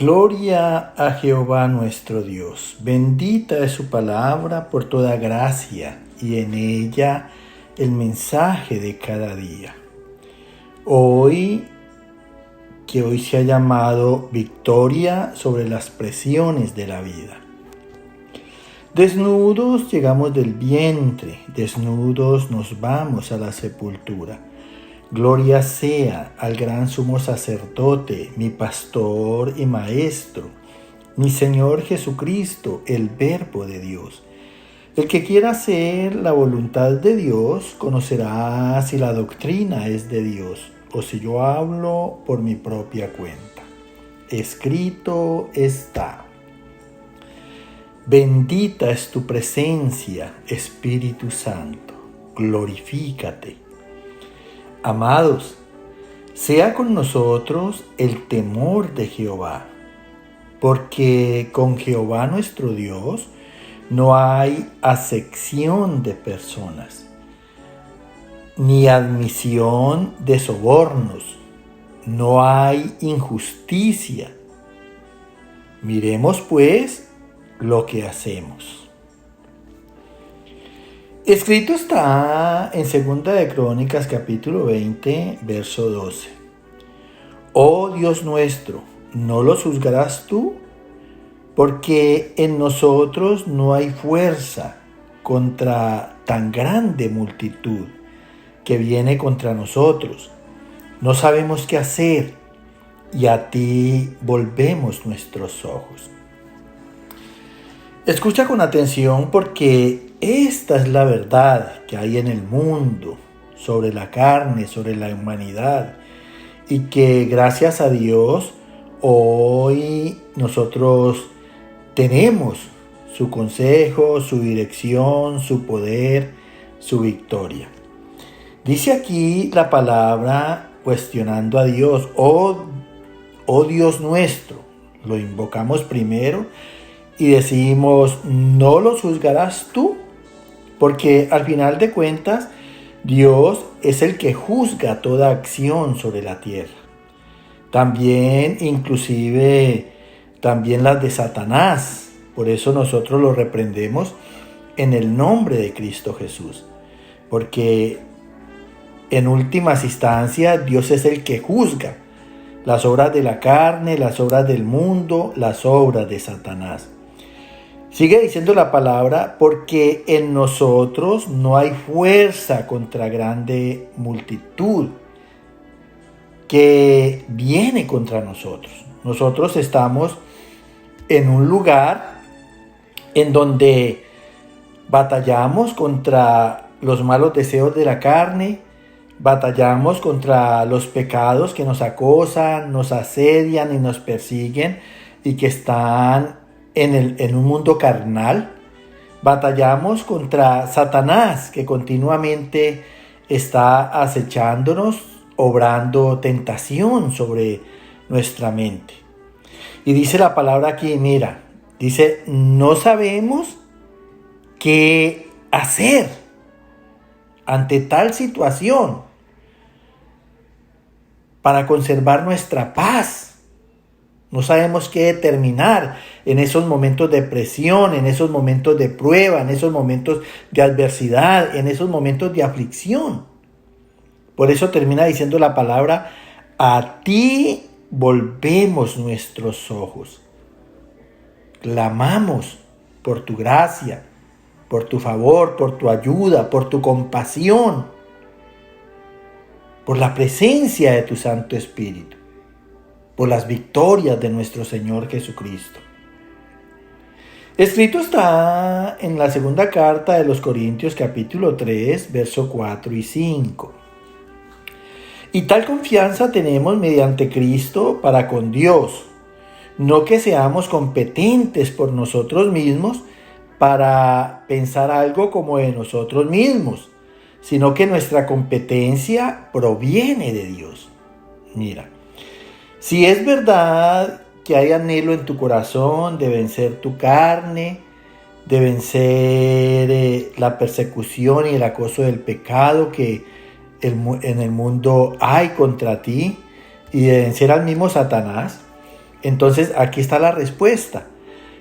Gloria a Jehová nuestro Dios. Bendita es su palabra por toda gracia y en ella el mensaje de cada día. Hoy se ha llamado victoria sobre las presiones de la vida. Desnudos llegamos del vientre, desnudos nos vamos a la sepultura. Gloria sea al gran sumo sacerdote, mi pastor y maestro, mi Señor Jesucristo, el Verbo de Dios. El que quiera hacer la voluntad de Dios conocerá si la doctrina es de Dios o si yo hablo por mi propia cuenta. Escrito está: bendita es tu presencia, Espíritu Santo, glorifícate. Amados, sea con nosotros el temor de Jehová, porque con Jehová nuestro Dios no hay acepción de personas, ni admisión de sobornos, no hay injusticia. Miremos pues lo que hacemos. Escrito está en 2 de Crónicas capítulo 20, verso 12. Oh Dios nuestro, ¿no los juzgarás tú? Porque en nosotros no hay fuerza contra tan grande multitud que viene contra nosotros. No sabemos qué hacer y a ti volvemos nuestros ojos. Escucha con atención porque esta es la verdad que hay en el mundo sobre la carne, sobre la humanidad, y que gracias a Dios hoy nosotros tenemos su consejo, su dirección, su poder, su victoria. Dice aquí la palabra cuestionando a Dios, oh Dios nuestro, lo invocamos primero y decimos, ¿no los juzgarás tú? Porque al final de cuentas, Dios es el que juzga toda acción sobre la tierra. También, también las de Satanás. Por eso nosotros lo reprendemos en el nombre de Cristo Jesús. Porque en últimas instancias, Dios es el que juzga las obras de la carne, las obras del mundo, las obras de Satanás. Sigue diciendo la palabra, porque en nosotros no hay fuerza contra grande multitud que viene contra nosotros. Nosotros estamos en un lugar en donde batallamos contra los malos deseos de la carne, batallamos contra los pecados que nos acosan, nos asedian y nos persiguen y que están en un mundo carnal. Batallamos contra Satanás, que continuamente está acechándonos, obrando tentación sobre nuestra mente. Y dice la palabra aquí, mira, dice, no sabemos qué hacer ante tal situación para conservar nuestra paz. No sabemos qué determinar en esos momentos de presión, en esos momentos de prueba, en esos momentos de adversidad, en esos momentos de aflicción. Por eso termina diciendo la palabra, a ti volvemos nuestros ojos. Clamamos por tu gracia, por tu favor, por tu ayuda, por tu compasión, por la presencia de tu Santo Espíritu, por las victorias de nuestro Señor Jesucristo. Escrito está en la segunda carta de los Corintios capítulo 3, verso 4 y 5. Y tal confianza tenemos mediante Cristo para con Dios, no que seamos competentes por nosotros mismos para pensar algo como de nosotros mismos, sino que nuestra competencia proviene de Dios. Mira, si es verdad que hay anhelo en tu corazón de vencer tu carne, de vencer la persecución y el acoso del pecado que en el mundo hay contra ti, y de vencer al mismo Satanás, Entonces aquí está la respuesta.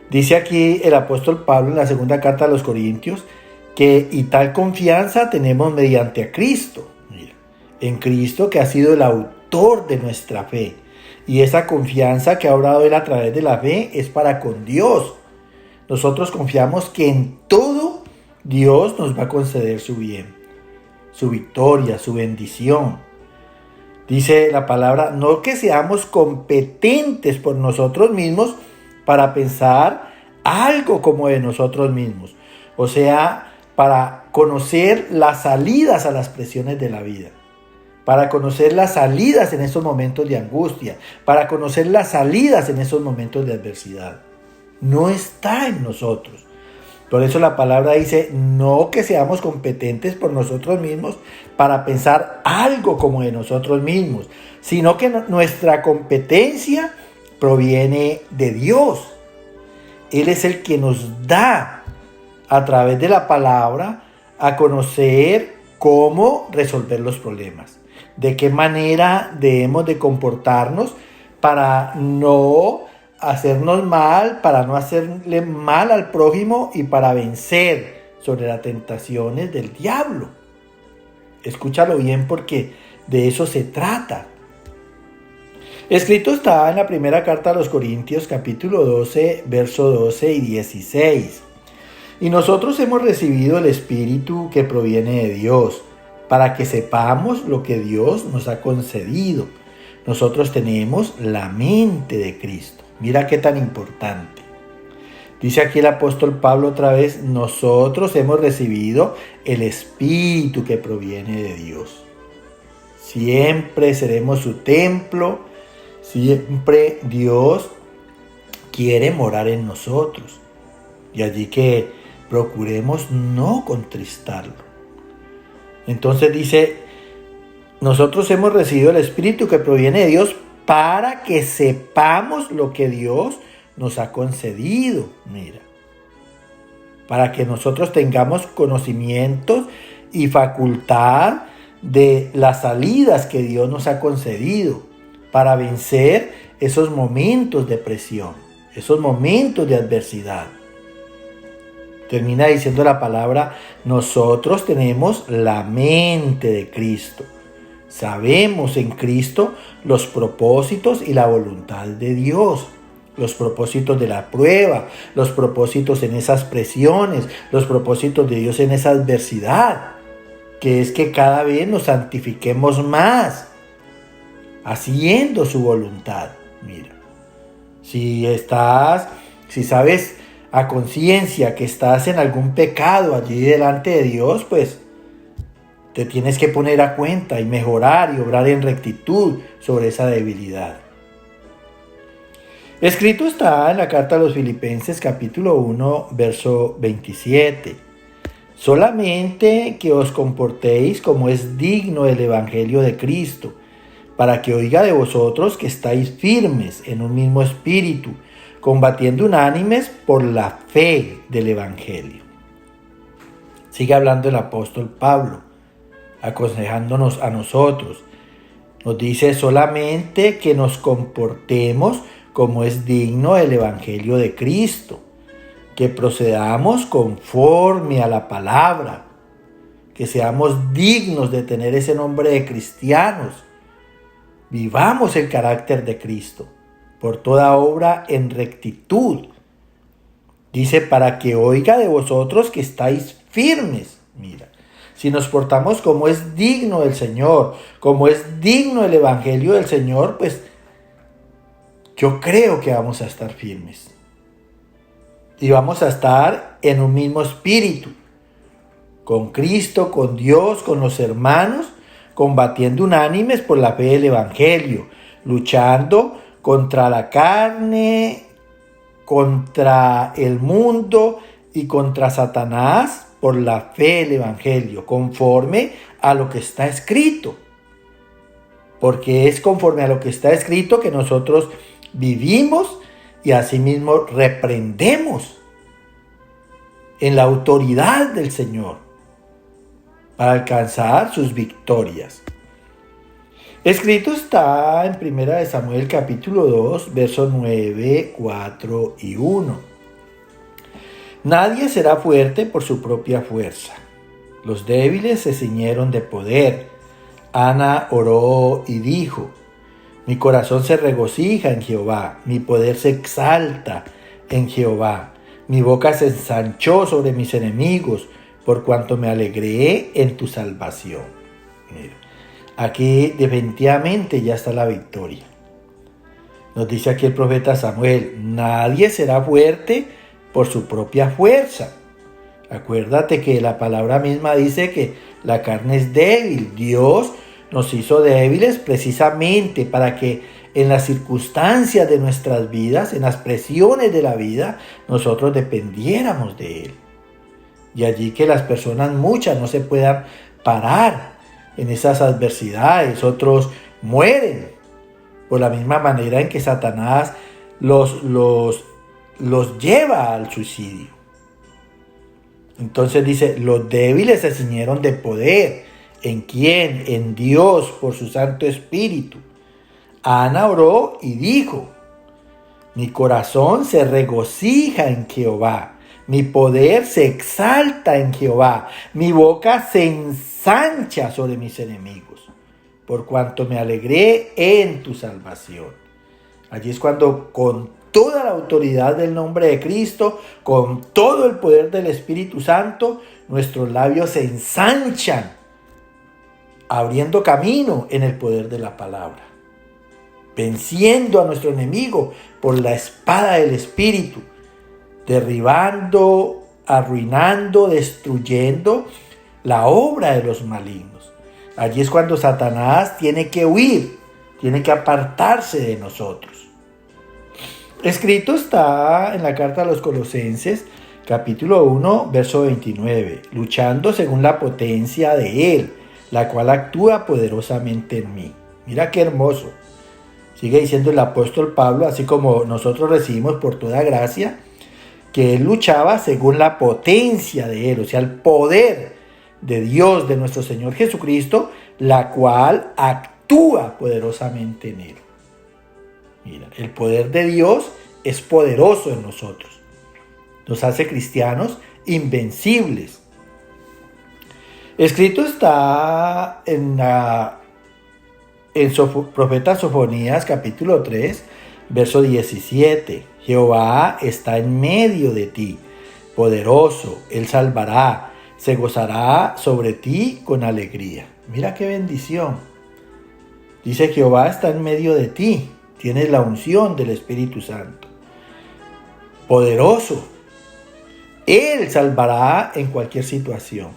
Dice aquí el apóstol Pablo en la segunda carta a los Corintios que y tal confianza tenemos mediante a Cristo. Mira, en Cristo que ha sido el autor de nuestra fe. Y esa confianza que ha obrado Él a través de la fe es para con Dios. Nosotros confiamos que en todo Dios nos va a conceder su bien, su victoria, su bendición. Dice la palabra, no que seamos competentes por nosotros mismos para pensar algo como de nosotros mismos. O sea, para conocer las salidas a las presiones de la vida. Para conocer las salidas en esos momentos de angustia. Para conocer las salidas en esos momentos de adversidad. No está en nosotros. Por eso la palabra dice, no que seamos competentes por nosotros mismos para pensar algo como de nosotros mismos, sino que nuestra competencia proviene de Dios. Él es el que nos da a través de la palabra a conocer cómo resolver los problemas, de qué manera debemos de comportarnos para no hacernos mal, para no hacerle mal al prójimo y para vencer sobre las tentaciones del diablo. Escúchalo bien porque de eso se trata. Escrito está en la primera carta a los Corintios, capítulo 12, verso 12 y 16. Y nosotros hemos recibido el Espíritu que proviene de Dios, para que sepamos lo que Dios nos ha concedido. Nosotros tenemos la mente de Cristo. Mira qué tan importante. Dice aquí el apóstol Pablo otra vez, nosotros hemos recibido el Espíritu que proviene de Dios. Siempre seremos su templo, siempre Dios quiere morar en nosotros. Y allí que procuremos no contristarlo. Entonces dice, nosotros hemos recibido el Espíritu que proviene de Dios para que sepamos lo que Dios nos ha concedido. Mira, para que nosotros tengamos conocimientos y facultad de las salidas que Dios nos ha concedido para vencer esos momentos de presión, esos momentos de adversidad. Termina diciendo la palabra, nosotros tenemos la mente de Cristo. Sabemos en Cristo los propósitos y la voluntad de Dios. Los propósitos de la prueba, los propósitos en esas presiones, los propósitos de Dios en esa adversidad. Que es que cada vez nos santifiquemos más, haciendo su voluntad. Mira, si sabes a conciencia que estás en algún pecado allí delante de Dios, pues te tienes que poner a cuenta y mejorar y obrar en rectitud sobre esa debilidad. Escrito está en la carta a los Filipenses capítulo 1, verso 27. Solamente que os comportéis como es digno del Evangelio de Cristo, para que oiga de vosotros que estáis firmes en un mismo espíritu, combatiendo unánimes por la fe del Evangelio. Sigue hablando el apóstol Pablo, aconsejándonos a nosotros. Nos dice solamente que nos comportemos como es digno del Evangelio de Cristo, que procedamos conforme a la palabra, que seamos dignos de tener ese nombre de cristianos, vivamos el carácter de Cristo, por toda obra en rectitud. Dice, para que oiga de vosotros que estáis firmes. Mira, si nos portamos como es digno del Señor, como es digno el Evangelio del Señor, pues yo creo que vamos a estar firmes. Y vamos a estar en un mismo espíritu, con Cristo, con Dios, con los hermanos, combatiendo unánimes por la fe del Evangelio, luchando contra la carne, contra el mundo y contra Satanás por la fe del Evangelio, conforme a lo que está escrito. Porque es conforme a lo que está escrito que nosotros vivimos y asimismo reprendemos en la autoridad del Señor para alcanzar sus victorias. Escrito está en 1 Samuel capítulo 2, versos 9, 4 y 1. Nadie será fuerte por su propia fuerza. Los débiles se ciñeron de poder. Ana oró y dijo: mi corazón se regocija en Jehová, mi poder se exalta en Jehová. Mi boca se ensanchó sobre mis enemigos, por cuanto me alegré en tu salvación. Mira, aquí definitivamente ya está la victoria. Nos dice aquí el profeta Samuel: nadie será fuerte por su propia fuerza. Acuérdate que la palabra misma dice que la carne es débil. Dios nos hizo débiles precisamente para que en las circunstancias de nuestras vidas, en las presiones de la vida, nosotros dependiéramos de Él. Y allí que las personas muchas no se puedan parar en esas adversidades, otros mueren por la misma manera en que Satanás los lleva al suicidio. Entonces dice: los débiles se ciñeron de poder. ¿En quién? En Dios, por su Santo Espíritu. Ana oró y dijo: mi corazón se regocija en Jehová, mi poder se exalta en Jehová, mi boca se ensancha sobre mis enemigos, por cuanto me alegré en tu salvación. Allí es cuando, con toda la autoridad del nombre de Cristo, con todo el poder del Espíritu Santo, nuestros labios se ensanchan, abriendo camino en el poder de la palabra, venciendo a nuestro enemigo por la espada del Espíritu, derribando, arruinando, destruyendo la obra de los malignos. Allí es cuando Satanás tiene que huir, tiene que apartarse de nosotros. Escrito está en la carta a los Colosenses, capítulo 1, verso 29, luchando según la potencia de Él, la cual actúa poderosamente en mí. Mira qué hermoso. Sigue diciendo el apóstol Pablo: así como nosotros recibimos por toda gracia, que Él luchaba según la potencia de Él, o sea, el poder de Dios, de nuestro Señor Jesucristo, la cual actúa poderosamente en Él. Mira, el poder de Dios es poderoso en nosotros. Nos hace cristianos invencibles. Escrito está en profeta Sofonías capítulo 3, verso 17. Jehová está en medio de ti, poderoso, Él salvará, se gozará sobre ti con alegría. Mira qué bendición. Dice: Jehová está en medio de ti, tienes la unción del Espíritu Santo. Poderoso, Él salvará en cualquier situación,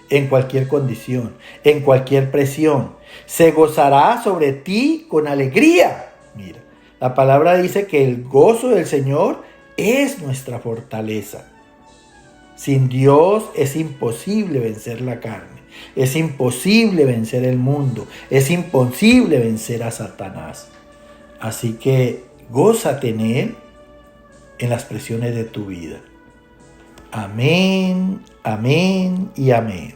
en cualquier condición, en cualquier presión. Se gozará sobre ti con alegría. Mira, la palabra dice que el gozo del Señor es nuestra fortaleza. Sin Dios es imposible vencer la carne, es imposible vencer el mundo, es imposible vencer a Satanás. Así que gózate en Él en las presiones de tu vida. Amén, amén y amén.